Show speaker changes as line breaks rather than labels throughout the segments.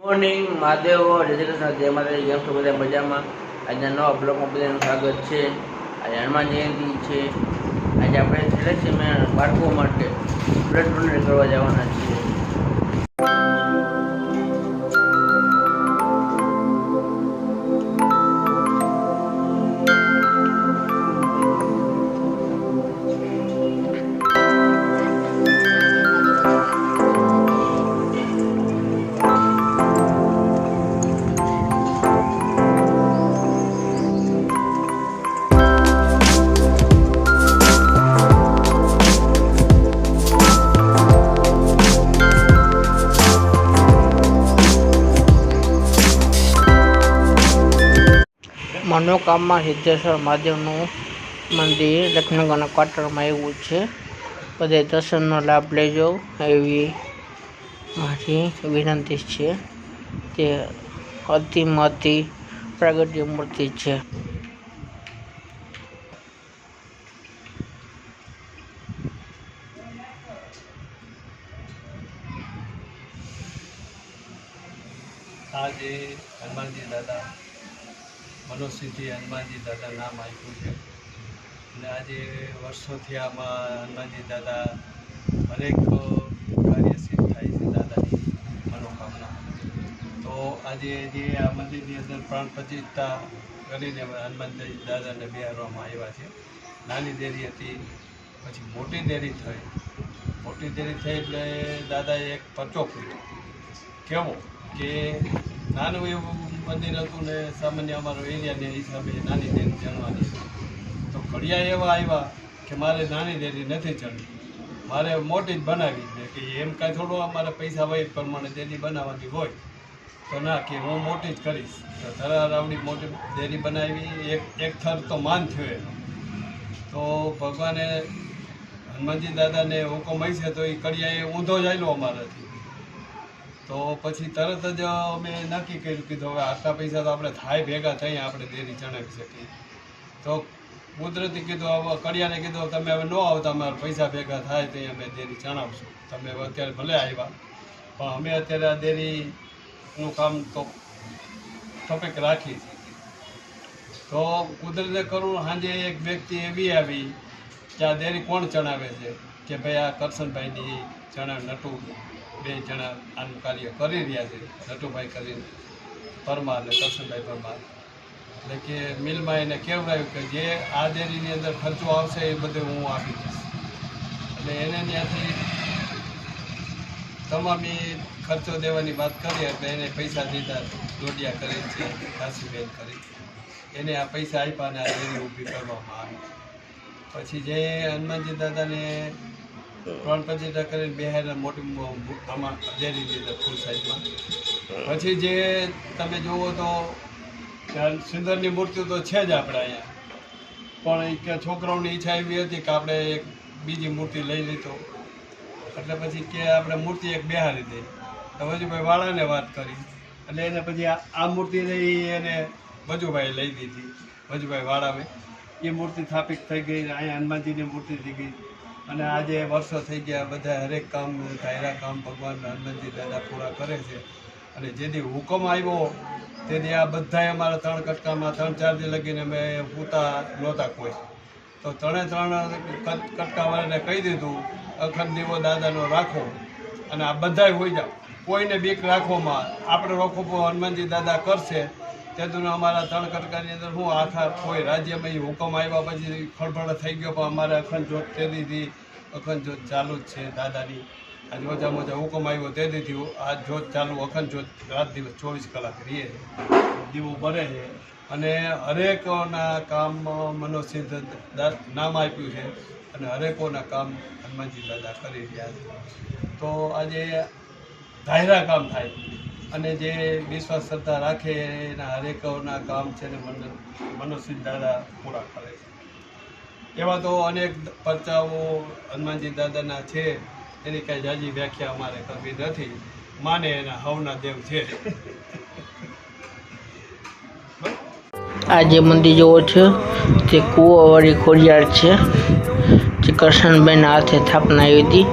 Morning Mahadev જય શ્રી કૃષ્ણ જય માતાજી કેમ છો બધા મજામાં। આજના નવા બ્લોગમાં બધાનું સ્વાગત છે। આજે હનુમાન જયંતિ છે। આજે આપણે થેલેસેમિયા બાળકો માટે બ્લડ ડોનેટ કરવા જવાના છીએ। मनोकामना सिद्धेश्वर महादेवનું મંદિર લક્ષ્મીનગરના ક્વાર્ટરમાં આવ્યું છે। બધે દર્શનનો લાભ લેજો એવી મારી વિનંતી છે। તે અતિ પ્રાગટ્ય મૂર્તિ છે।
આજે હનુમાનજી દાદા મનોસિદ્ધિ હનુમાનજી દાદા નામ આપ્યું છે અને આજે વર્ષોથી આમાં હનુમાનજી દાદા હરેક કાર્ય સિદ્ધ થાય છે દાદાની મનોકામના। તો આજે જે આ મંદિરની અંદર પ્રાણ પ્રતિષ્ઠા કરીને હનુમાનજી દાદાને બિહારવામાં આવ્યા છે। નાની દેરી હતી, પછી મોટી દેરી થઈ। મોટી દેરી થઈ એટલે દાદાએ એક પરચો ફૂટ્યો। કેવો કે નાનું એવું મંદિર હતું ને સામાન્ય અમારો એરિયાને હિસાબે નાની દેરી ચણવાની। તો ઘડિયા એવા આવ્યા કે મારે નાની દેરી નથી ચણવી, મારે મોટી જ બનાવી છે। કે એમ કાંઈ થોડું અમારે પૈસા હોય પ્રમાણે દેરી બનાવવાની હોય તો ના કે હું મોટી જ કરીશ। તો ધરા રાવડી મોટી દેરી બનાવી। એક થર તો માન થયો એનો। તો ભગવાને હનુમાનજી દાદાને હુકમ હશે તો એ કડિયા એ ઊંધો જ આવેલો અમારાથી। તો પછી તરત જ અમે નક્કી કર્યું, કીધું હવે આટલા પૈસા તો આપણે થાય ભેગા થઈ આપણે દેરી ચણાવી શકીએ। તો કુદરતી કીધું હવે કડિયાને કીધું તમે હવે ન આવતા, અમારા પૈસા ભેગા થાય તો અમે દેરી ચણાવશું। તમે હવે અત્યારે ભલે આવ્યા પણ અમે અત્યારે આ દેરીનું કામ તો ટોપિક રાખી છે। તો કુદરતે કરું સાંજે એક વ્યક્તિ એવી આવી કે આ દેરી કોણ ચણાવે છે? કે ભાઈ આ કરશનભાઈની ચણા નટુ બે જણા આનું કાર્ય કરી રહ્યા છે। નટુભાઈ કરીને પરમાર અને કરશનભાઈ પરમાર। એટલે કે મિલમાં એને કહેવાયું કે જે આ દેરીની અંદર ખર્ચો આવશે એ બધે હું આપી દઈશ। એટલે એને ત્યાંથી તમામ ખર્ચો દેવાની વાત કરી એટલે એને પૈસા દીધા। દોડિયા કરી છે કાશીબેન કરી એને આ પૈસા આપ્યા અને આ દેરી ઊભી કરવામાં આવી। પછી જે હનુમાનજી દાદાને પ્રાણ પ્રતિષ્ઠા કરીને બિહારના મોટી આમાં દેરીની અંદર ફૂલ સાઈઝમાં। પછી જે તમે જુઓ તો સુંદરની મૂર્તિઓ તો છે જ આપણે અહીંયા, પણ એક છોકરાઓની ઈચ્છા એવી હતી કે આપણે એક બીજી મૂર્તિ લઈ લીધો એટલે પછી કે આપણે મૂર્તિ એક બિહારી દઈએ। તો વજુભાઈ વાળાને વાત કરી એટલે એને પછી આ મૂર્તિ એને વજુભાઈ લઈ દીધી। વજુભાઈ વાળાએ એ મૂર્તિ સ્થાપિત થઈ ગઈ। અહીંયા હનુમાનજીની મૂર્તિ થઈ ગઈ અને આજે વર્ષો થઈ ગયા। બધા હરેક કામ ધાયરા કામ ભગવાન હનુમાનજી દાદા પૂરા કરે છે। અને જેથી હુકમ આવ્યો તેથી આ બધાએ અમારા 3 કટકામાં 3-4 દી લગીને અમે પૂતા નહોતા કોઈ। તો 3 કટકાવાળાને કહી દીધું અખંડ દીવો દાદાનો રાખો અને આ બધાય હોઈ જાઓ, કોઈને બીક રાખોમાં, આપણે રોકો હનુમાનજી દાદા કરશે। તેનું અમારા 3 કટકાની અંદર હું આખા કોઈ રાજ્યમાં હુકમ આવ્યા પછી ખળભળ થઈ ગયો, પણ અમારે અખંડ જ્યોત તેદીથી અખંડ જ્યોત ચાલુ જ છે દાદાની। આ મોજા હુકમ આવ્યો તેદીથી આ જ્યોત ચાલુ અખંડ જ્યોત રાત દિવસ 24 કલાક રહીએ છે, દીવો બને છે અને હરેકોના કામ મનોસિદ્ધ નામ આપ્યું છે અને હરેકોના કામ હનુમાનજી દાદા કરી રહ્યા છે। તો આજે ધાયરા કામ થાય અને જે વિશ્વાસ શ્રદ્ધા રાખે એના હરેકોના કામ છે ને મનોસિદ્ધ દાદા પૂરા કરે છે। એવા તો અનેક પરચાઓ હનુમાનજી દાદાના છે, એની કાંઈ જાજી વ્યાખ્યા અમારે કરવી નથી। માને એના હવના દેવ છે।
આ જે મંદિર જોવો છો તે કૂવાવાળી ખોડિયાર છે, જે કરશનભાઈના હાથે સ્થાપના આવી હતી।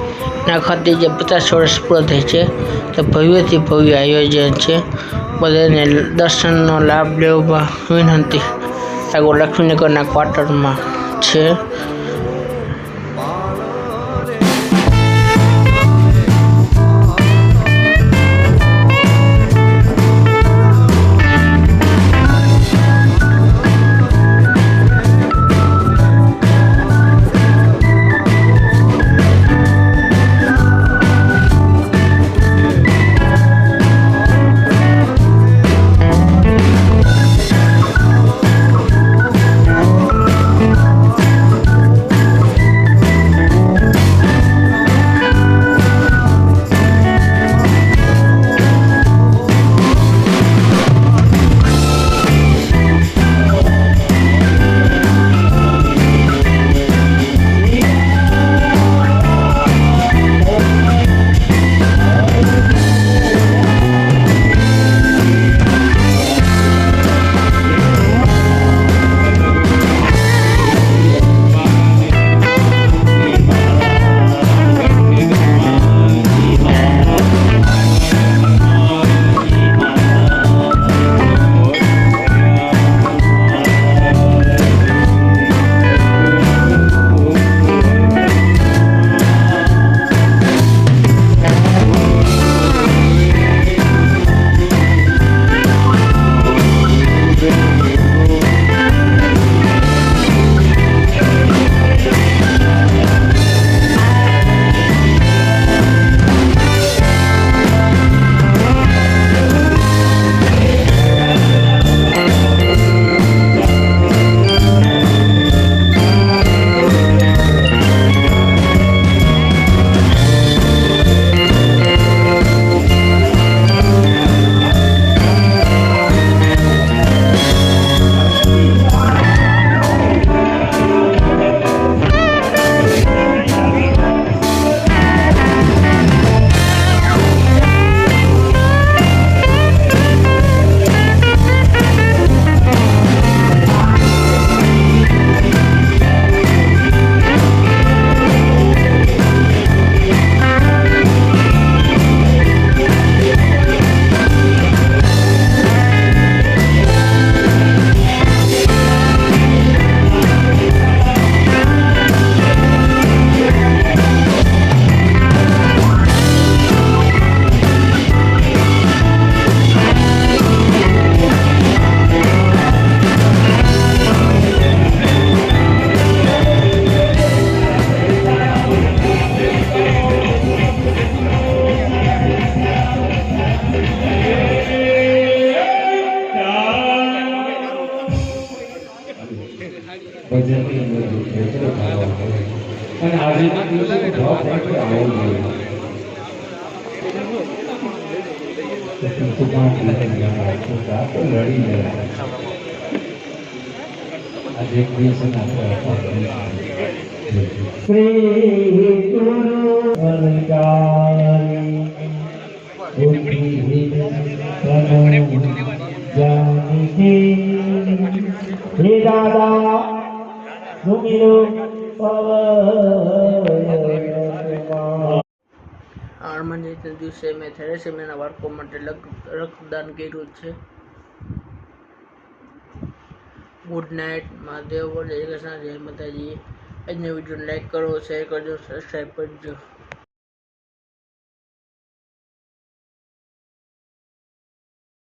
ના ખાતે જે 50 વર્ષ પૂરા થાય છે તે ભવ્યથી ભવ્ય આયોજન છે. બધાને દર્શનનો લાભ લેવા વિનંતી. આગળ લક્ષ્મીનગરના ક્વાર્ટરમાં છે.
અને આજના દિવસે ભાવ રાખી આવવું જોઈએ. આજે એક દિવસ શ્રી ગુરુ હે દાદા
હનુમાન જયંતિના દિવસે મેં થેલેસેમિયાના બાળકો માટે રક્તદાન કર્યું છે. Good night. મહાદેવ. જય કૃષ્ણ. જય માતાજી. આજનો વિડીયો લાઈક કરો, શેર કરજો, સબસ્ક્રાઈબ કરજો.